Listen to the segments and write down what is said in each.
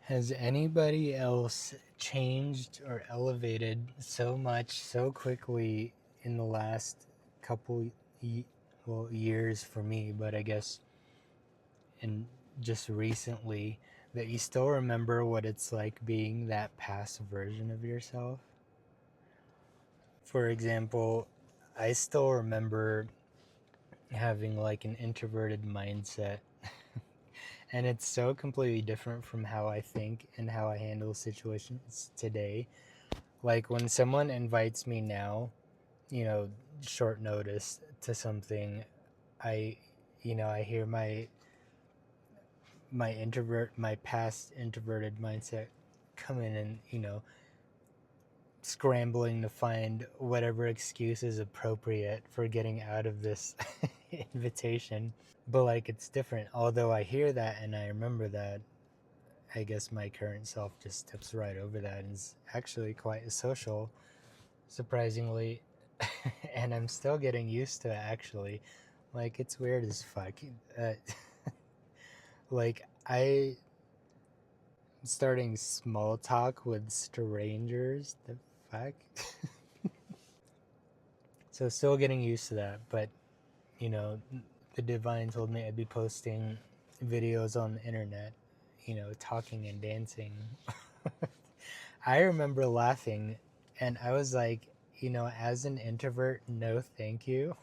Has anybody else changed or elevated so much so quickly in the last couple years for me, but I guess in just recently, that you still remember what it's like being that past version of yourself? For example, I still remember having like an introverted mindset. And it's so completely different from how I think and how I handle situations today. Like when someone invites me now, you know, short notice to something, I I hear my past introverted mindset come in and, scrambling to find whatever excuse is appropriate for getting out of this invitation. But like it's different. Although I hear that and I remember that, I guess my current self just steps right over that and is actually quite social, surprisingly. And I'm still getting used to it, actually. Like, it's weird as fuck. Uh, like, I'm starting small talk with strangers. The fuck? So, still getting used to that. But, you know, the divine told me I'd be posting videos on the internet, talking and dancing. I remember laughing, and I was like, as an introvert, no thank you.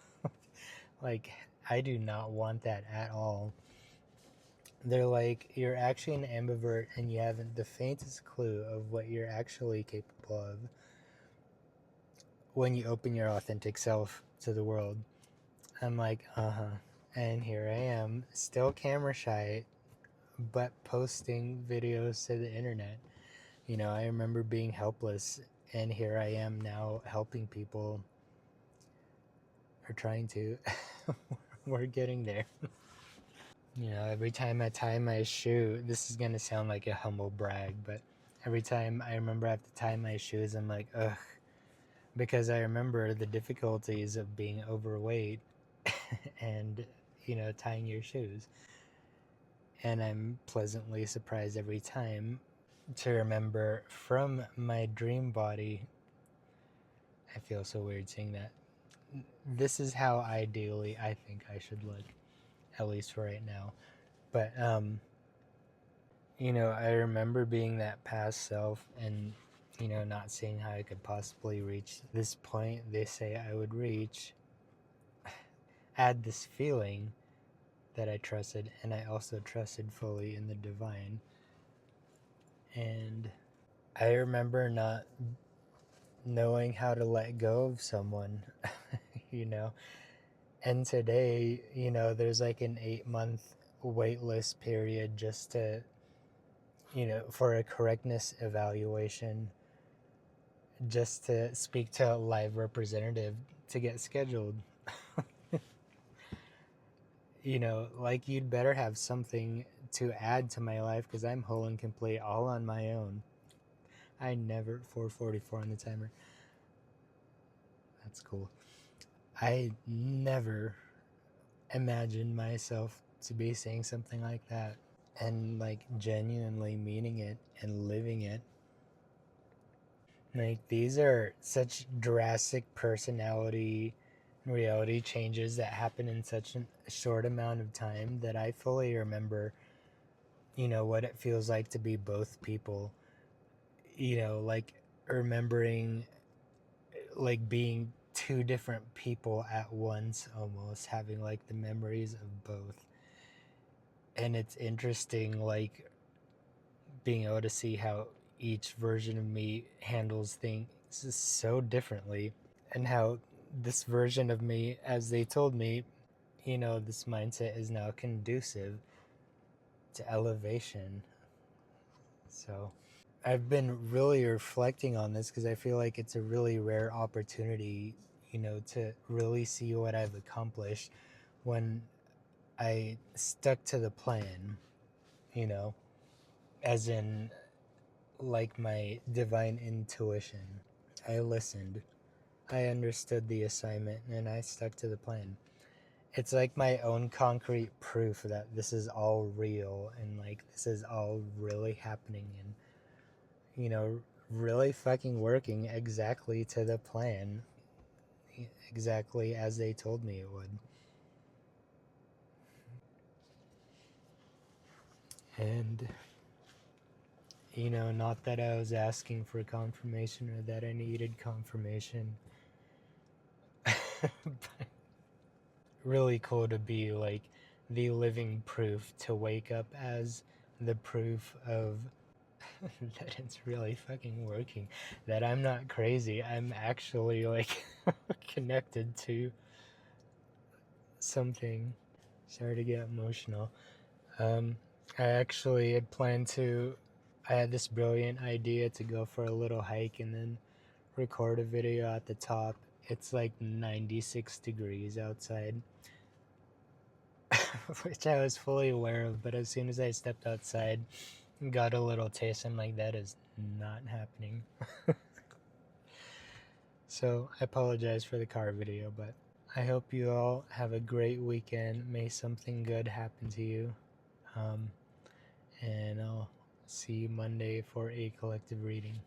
Like, I do not want that at all. They're like, you're actually an ambivert and you haven't the faintest clue of what you're actually capable of when you open your authentic self to the world. I'm like, uh-huh. And here I am, still camera shy, but posting videos to the internet. I remember being helpless, and here I am now helping people, or trying to. We're getting there. Every time I tie my shoe, this is gonna sound like a humble brag, but every time I remember I have to tie my shoes, I'm like, ugh, because I remember the difficulties of being overweight and, tying your shoes. And I'm pleasantly surprised every time to remember from my dream body. I feel so weird saying that. This is how ideally I think I should look, at least for right now. But I remember being that past self and, not seeing how I could possibly reach this point they say I would reach. Add this feeling that I trusted, and I also trusted fully in the divine. And I remember not knowing how to let go of someone, you know. And today, there's like an 8-month wait list period just to, for a correctness evaluation, just to speak to a live representative to get scheduled. Like, you'd better have something to add to my life because I'm whole and complete all on my own. I never 444 on the timer. That's cool. I never imagined myself to be saying something like that and like genuinely meaning it and living it. Like, these are such drastic personality and reality changes that happen in such a short amount of time that I fully remember, what it feels like to be both people. Like remembering like being two different people at once, almost having like the memories of both. And it's interesting, like being able to see how each version of me handles things so differently, and how this version of me, as they told me, this mindset is now conducive to elevation. So I've been really reflecting on this because I feel like it's a really rare opportunity, to really see what I've accomplished when I stuck to the plan, you know, as in like my divine intuition. I listened, I understood the assignment, and I stuck to the plan. it's like my own concrete proof that this is all real and like this is all really happening and you know really fucking working exactly to the plan, exactly as they told me it would. And not that I was asking for confirmation or that I needed confirmation. But really cool to be like the living proof, to wake up as the proof of that it's really fucking working, that I'm not crazy, I'm actually like connected to something. Sorry to get emotional. I actually had planned to, I had this brilliant idea to go for a little hike and then record a video at the top. It's like 96 degrees outside, which I was fully aware of, but as soon as I stepped outside, got a little taste, I'm like, that is not happening. So I apologize for the car video, but I hope you all have a great weekend. May something good happen to you. And I'll see you Monday for a collective reading.